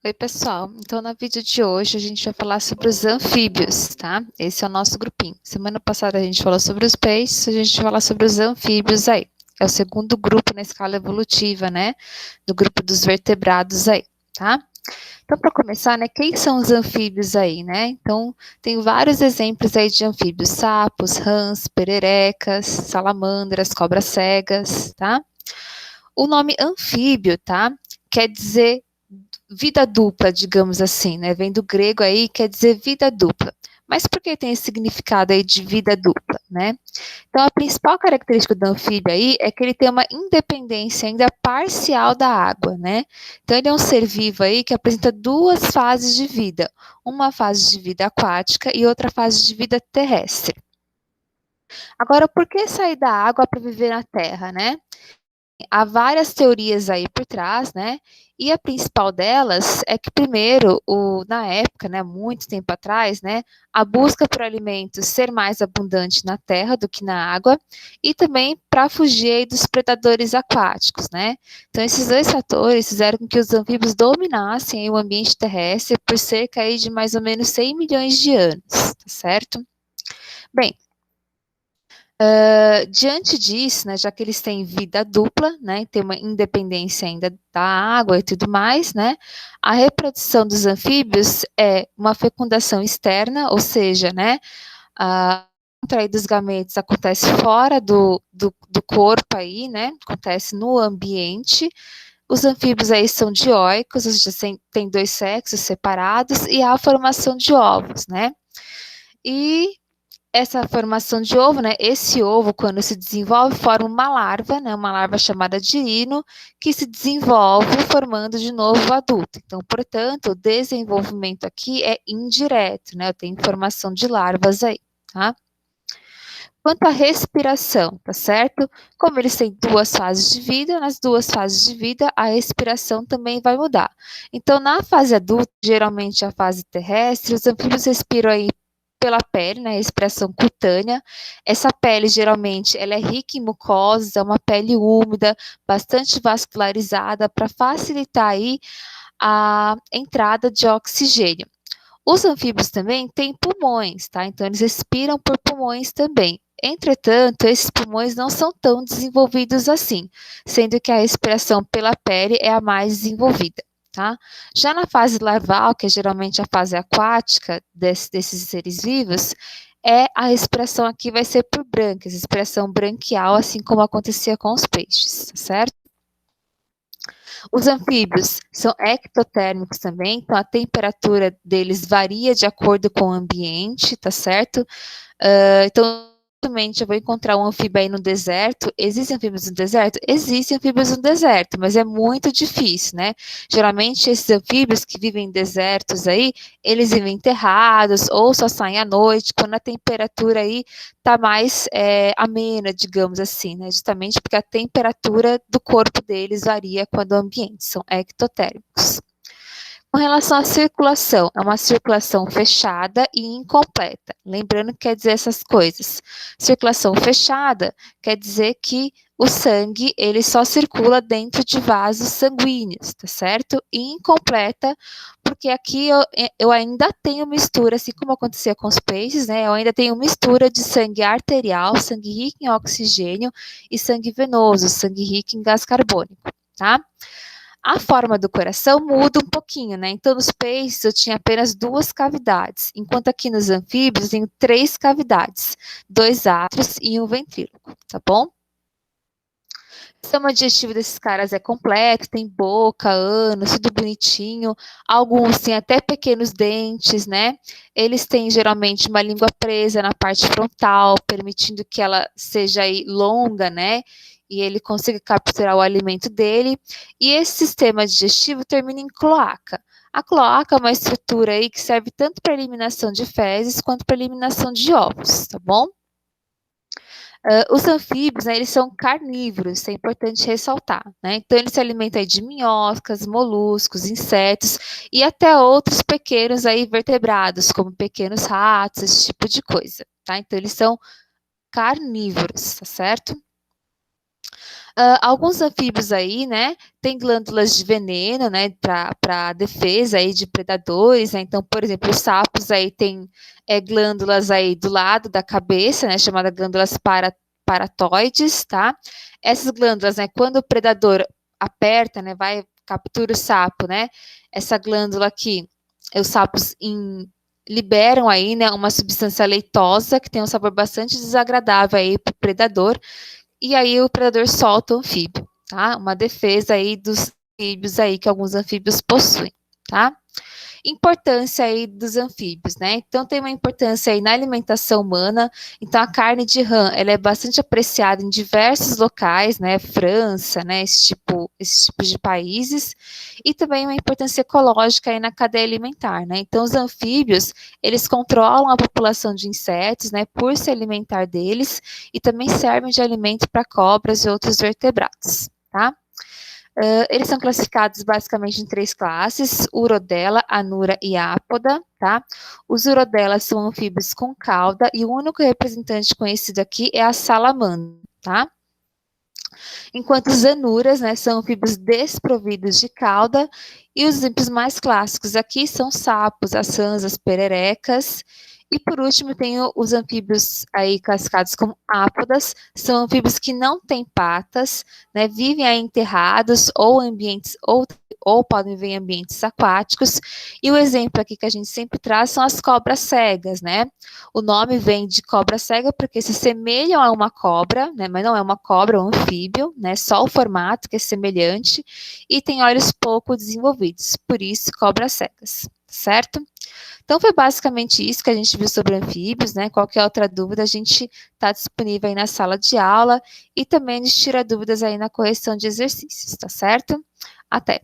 Oi, pessoal. Então, no vídeo de hoje, a gente vai falar sobre os anfíbios, tá? Esse é o nosso grupinho. Semana passada a gente falou sobre os peixes, a gente vai falar sobre os anfíbios aí. É o segundo grupo na escala evolutiva, né? Do grupo dos vertebrados aí, tá? Então, para começar, né? Quem são os anfíbios aí, né? Então, tem vários exemplos aí de anfíbios: sapos, rãs, pererecas, salamandras, cobras cegas, tá? O nome anfíbio, tá? Quer dizer vida dupla, digamos assim, né? Vem do grego aí, quer dizer vida dupla. Mas por que tem esse significado aí de vida dupla, né? Então, a principal característica do anfíbio aí é que ele tem uma independência ainda parcial da água, né? Então, ele é um ser vivo aí que apresenta duas fases de vida, uma fase de vida aquática e outra fase de vida terrestre. Agora, por que sair da água para viver na terra, né? Há várias teorias aí por trás, né? E a principal delas é que, primeiro, na época, né, muito tempo atrás, né, a busca por alimentos ser mais abundante na terra do que na água, e também para fugir aí dos predadores aquáticos, né? Então, esses dois fatores fizeram com que os anfíbios dominassem aí o ambiente terrestre por cerca aí de mais ou menos 100 milhões de anos, tá certo? Bem, diante disso, né, já que eles têm vida dupla, né, tem uma independência ainda da água e tudo mais, né, a reprodução dos anfíbios é uma fecundação externa, ou seja, né, a contrair dos gametos acontece fora do corpo aí, né, acontece no ambiente. Os anfíbios aí são dioicos, ou seja, tem dois sexos separados, e há a formação de ovos, né, e essa formação de ovo, né? Esse ovo, quando se desenvolve, forma uma larva, né? Uma larva chamada de hino, que se desenvolve formando de novo o adulto. Então, portanto, o desenvolvimento aqui é indireto, né? Eu tenho formação de larvas aí, tá? Quanto à respiração, tá certo? Como eles têm duas fases de vida, nas duas fases de vida, a respiração também vai mudar. Então, na fase adulta, geralmente a fase terrestre, os anfíbios respiram aí pela pele, né, respiração cutânea. Essa pele, geralmente, ela é rica em mucosas, é uma pele úmida, bastante vascularizada, para facilitar aí a entrada de oxigênio. Os anfíbios também têm pulmões, tá? Então, eles respiram por pulmões também. Entretanto, esses pulmões não são tão desenvolvidos assim, sendo que a respiração pela pele é a mais desenvolvida, tá? Já na fase larval, que é geralmente a fase aquática desses seres vivos, a respiração aqui vai ser por brânquias, respiração branquial, assim como acontecia com os peixes, certo? Os anfíbios são ectotérmicos também, então a temperatura deles varia de acordo com o ambiente, tá certo? Então, dificilmente eu vou encontrar um anfíbio aí no deserto. Existem anfíbios no deserto? Existem anfíbios no deserto, mas é muito difícil, né? Geralmente, esses anfíbios que vivem em desertos aí, eles vivem enterrados ou só saem à noite, quando a temperatura aí tá mais amena, digamos assim, né? Justamente porque a temperatura do corpo deles varia com a do ambiente, são ectotérmicos. Com relação à circulação, é uma circulação fechada e incompleta. Lembrando que quer dizer essas coisas. Circulação fechada quer dizer que o sangue ele só circula dentro de vasos sanguíneos, tá certo? E incompleta, porque aqui eu ainda tenho mistura, assim como acontecia com os peixes, né? Eu ainda tenho mistura de sangue arterial, sangue rico em oxigênio, e sangue venoso, sangue rico em gás carbônico, tá? A forma do coração muda um pouquinho, né? Então, nos peixes eu tinha apenas duas cavidades, enquanto aqui nos anfíbios eu tenho três cavidades, dois átrios e um ventríloco, tá bom? O sistema digestivo desses caras é completo, tem boca, ânus, tudo bonitinho. Alguns têm até pequenos dentes, né? Eles têm geralmente uma língua presa na parte frontal, permitindo que ela seja aí longa, né? E ele consiga capturar o alimento dele. E esse sistema digestivo termina em cloaca. A cloaca é uma estrutura aí que serve tanto para eliminação de fezes quanto para eliminação de ovos, tá bom? Os anfíbios, né, eles são carnívoros, isso é importante ressaltar, né? Então, eles se alimentam aí de minhocas, moluscos, insetos e até outros pequenos aí vertebrados, como pequenos ratos, esse tipo de coisa, tá? Então, eles são carnívoros, tá certo? Alguns anfíbios aí, né, tem glândulas de veneno, né, para defesa aí de predadores, né? Então, por exemplo, os sapos aí tem glândulas aí do lado da cabeça, né, chamadas glândulas paratoides, tá? Essas glândulas, né, quando o predador aperta, né, captura o sapo, né, essa glândula aqui, os sapos liberam aí, né, uma substância leitosa que tem um sabor bastante desagradável aí para o predador, e aí o predador solta o anfíbio, tá? Uma defesa aí dos anfíbios aí que alguns anfíbios possuem, tá? Importância aí dos anfíbios, né? Então tem uma importância aí na alimentação humana. Então a carne de rã, ela é bastante apreciada em diversos locais, né? França, né? Esse tipo de países. E também uma importância ecológica aí na cadeia alimentar, né? Então os anfíbios, eles controlam a população de insetos, né? Por se alimentar deles e também servem de alimento para cobras e outros vertebrados, tá? Eles são classificados basicamente em 3 classes: Urodela, Anura e Apoda, tá? Os Urodelas são anfíbios com cauda e o único representante conhecido aqui é a salamandra, tá? Enquanto os Anuras, né, são anfíbios desprovidos de cauda, e os exemplos mais clássicos aqui são sapos, as rãs, as pererecas. E por último, tem os anfíbios aí classificados como ápodas, são anfíbios que não têm patas, né, vivem aí enterrados ou ambientes ou podem viver em ambientes aquáticos. E o exemplo aqui que a gente sempre traz são as cobras cegas, né? O nome vem de cobra cega porque se semelham a uma cobra, né, mas não é uma cobra, é um anfíbio, né, só o formato que é semelhante e tem olhos pouco desenvolvidos, por isso cobras cegas, certo? Então foi basicamente isso que a gente viu sobre anfíbios, né? Qualquer outra dúvida a gente está disponível aí na sala de aula e também a gente tira dúvidas aí na correção de exercícios, tá certo? Até!